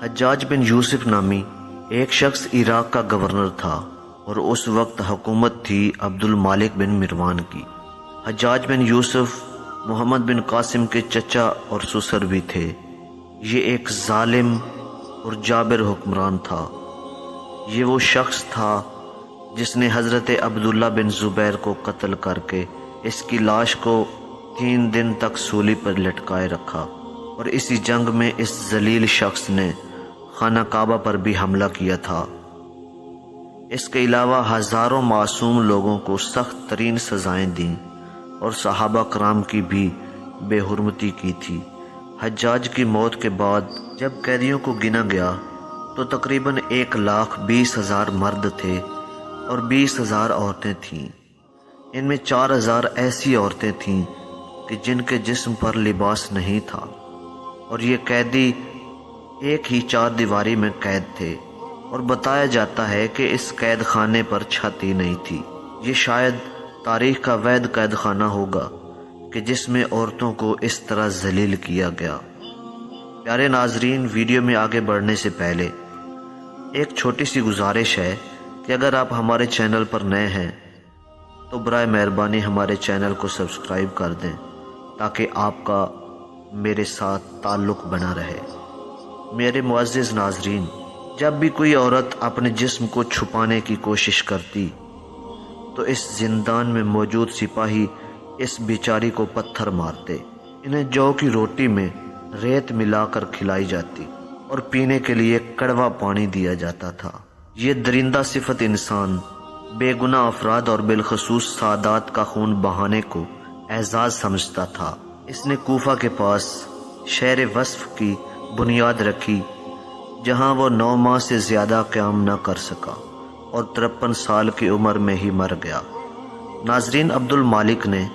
حجاج بن یوسف نامی ایک شخص عراق کا گورنر تھا اور اس وقت حکومت تھی عبد المالک بن مروان کی۔ حجاج بن یوسف محمد بن قاسم کے چچا اور سسر بھی تھے۔ یہ ایک ظالم اور جابر حکمران تھا۔ یہ وہ شخص تھا جس نے حضرت عبداللہ بن زبیر کو قتل کر کے اس کی لاش کو 3 دن تک سولی پر لٹکائے رکھا، اور اسی جنگ میں اس ذلیل شخص نے خانہ کعبہ پر بھی حملہ کیا تھا۔ اس کے علاوہ ہزاروں معصوم لوگوں کو سخت ترین سزائیں دیں اور صحابہ کرام کی بھی بے حرمتی کی تھی۔ حجاج کی موت کے بعد جب قیدیوں کو گنا گیا تو تقریباً 1,20,000 مرد تھے اور 20,000 عورتیں تھیں۔ ان میں 4,000 ایسی عورتیں تھیں کہ جن کے جسم پر لباس نہیں تھا، اور یہ قیدی ایک ہی 4 دیواری میں قید تھے، اور بتایا جاتا ہے کہ اس قید خانے پر چھت ہی نہیں تھی۔ یہ شاید تاریخ کا واحد قید خانہ ہوگا کہ جس میں عورتوں کو اس طرح ذلیل کیا گیا۔ پیارے ناظرین، ویڈیو میں آگے بڑھنے سے پہلے ایک چھوٹی سی گزارش ہے کہ اگر آپ ہمارے چینل پر نئے ہیں تو برائے مہربانی ہمارے چینل کو سبسکرائب کر دیں تاکہ آپ کا میرے ساتھ تعلق بنا رہے۔ میرے معزز ناظرین، جب بھی کوئی عورت اپنے جسم کو چھپانے کی کوشش کرتی تو اس زندان میں موجود سپاہی اس بیچاری کو پتھر مارتے۔ انہیں جو کی روٹی میں ریت ملا کر کھلائی جاتی اور پینے کے لیے کڑوا پانی دیا جاتا تھا۔ یہ درندہ صفت انسان بے گناہ افراد اور بالخصوص سادات کا خون بہانے کو اعزاز سمجھتا تھا۔ اس نے کوفہ کے پاس شہر وصف کی بنیاد رکھی، جہاں وہ 9 ماہ سے زیادہ قیام نہ کر سکا اور 53 سال کی عمر میں ہی مر گیا۔ ناظرین، عبد المالک نے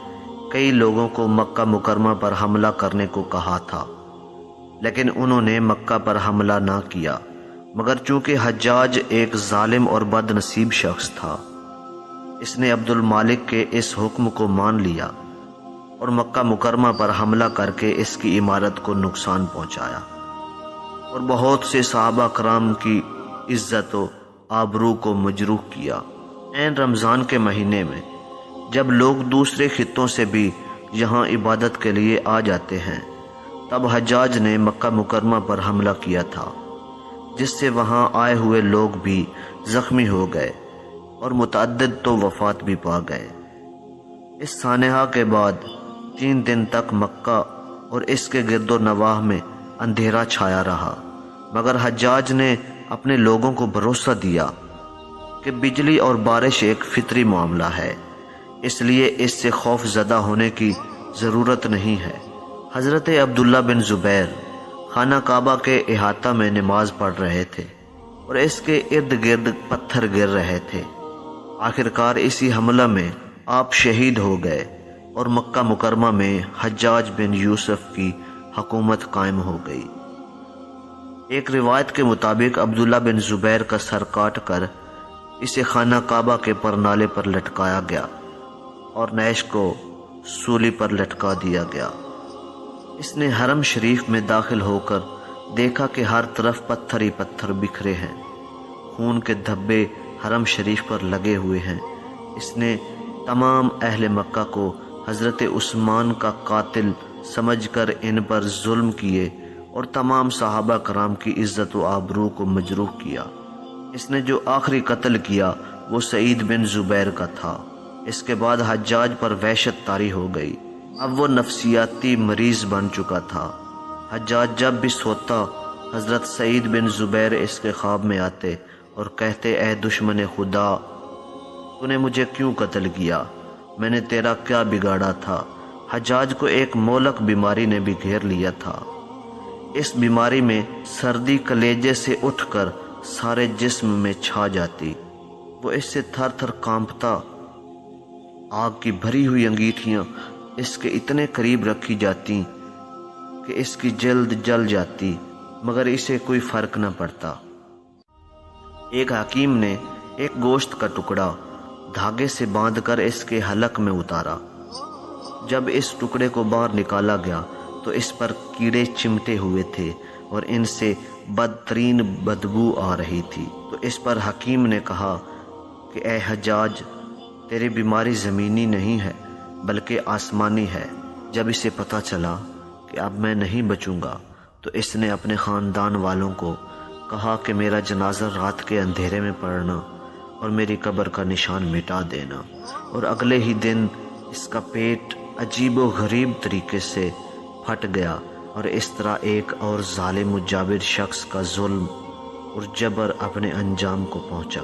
کئی لوگوں کو مکہ مکرمہ پر حملہ کرنے کو کہا تھا، لیکن انہوں نے مکہ پر حملہ نہ کیا، مگر چونکہ حجاج ایک ظالم اور بد نصیب شخص تھا، اس نے عبد المالک کے اس حکم کو مان لیا اور مکہ مکرمہ پر حملہ کر کے اس کی عمارت کو نقصان پہنچایا اور بہت سے صحابہ کرام کی عزت و آبرو کو مجروح کیا۔ عین رمضان کے مہینے میں جب لوگ دوسرے خطوں سے بھی یہاں عبادت کے لیے آ جاتے ہیں، تب حجاج نے مکہ مکرمہ پر حملہ کیا تھا، جس سے وہاں آئے ہوئے لوگ بھی زخمی ہو گئے اور متعدد تو وفات بھی پا گئے۔ اس سانحہ کے بعد 3 دن تک مکہ اور اس کے گرد و نواح میں اندھیرا چھایا رہا، مگر حجاج نے اپنے لوگوں کو بھروسہ دیا کہ بجلی اور بارش ایک فطری معاملہ ہے، اس لیے اس سے خوف زدہ ہونے کی ضرورت نہیں ہے۔ حضرت عبداللہ بن زبیر خانہ کعبہ کے احاطہ میں نماز پڑھ رہے تھے اور اس کے ارد گرد پتھر گر رہے تھے۔ آخرکار اسی حملہ میں آپ شہید ہو گئے اور مکہ مکرمہ میں حجاج بن یوسف کی حکومت قائم ہو گئی۔ ایک روایت کے مطابق عبداللہ بن زبیر کا سر کاٹ کر اسے خانہ کعبہ کے پرنالے پر لٹکایا گیا اور نیش کو سولی پر لٹکا دیا گیا۔ اس نے حرم شریف میں داخل ہو کر دیکھا کہ ہر طرف پتھر ہی پتھر بکھرے ہیں، خون کے دھبے حرم شریف پر لگے ہوئے ہیں۔ اس نے تمام اہل مکہ کو حضرت عثمان کا قاتل سمجھ کر ان پر ظلم کیے اور تمام صحابہ کرام کی عزت و آبرو کو مجروح کیا۔ اس نے جو آخری قتل کیا وہ سعید بن زبیر کا تھا۔ اس کے بعد حجاج پر وحشت طاری ہو گئی۔ اب وہ نفسیاتی مریض بن چکا تھا۔ حجاج جب بھی سوتا، حضرت سعید بن زبیر اس کے خواب میں آتے اور کہتے، اے دشمن خدا، تو نے مجھے کیوں قتل کیا؟ میں نے تیرا کیا بگاڑا تھا؟ حجاج کو ایک مہلک بیماری نے بھی گھیر لیا تھا۔ اس بیماری میں سردی کلیجے سے اٹھ کر سارے جسم میں چھا جاتی۔ وہ اس سے تھر تھر کانپتا۔ آگ کی بھری ہوئی انگیٹھیاں اس کے اتنے قریب رکھی جاتی کہ اس کی جلد جل جاتی، مگر اسے کوئی فرق نہ پڑتا۔ ایک حکیم نے ایک گوشت کا ٹکڑا دھاگے سے باندھ کر اس کے حلق میں اتارا۔ جب اس ٹکڑے کو باہر نکالا گیا تو اس پر کیڑے چمٹے ہوئے تھے، اور ان سے بدترین بدبو آ رہی تھی۔ تو اس پر حکیم نے کہا کہ اے حجاج، تیری بیماری زمینی نہیں ہے بلکہ آسمانی ہے۔ جب اسے پتہ چلا کہ اب میں نہیں بچوں گا تو اس نے اپنے خاندان والوں کو کہا کہ میرا جنازہ رات کے اندھیرے میں پڑھنا اور میری قبر کا نشان مٹا دینا، اور اگلے ہی دن اس کا پیٹ عجیب و غریب طریقے سے پھٹ گیا، اور اس طرح ایک اور ظالم و جابر شخص کا ظلم اور جبر اپنے انجام کو پہنچا۔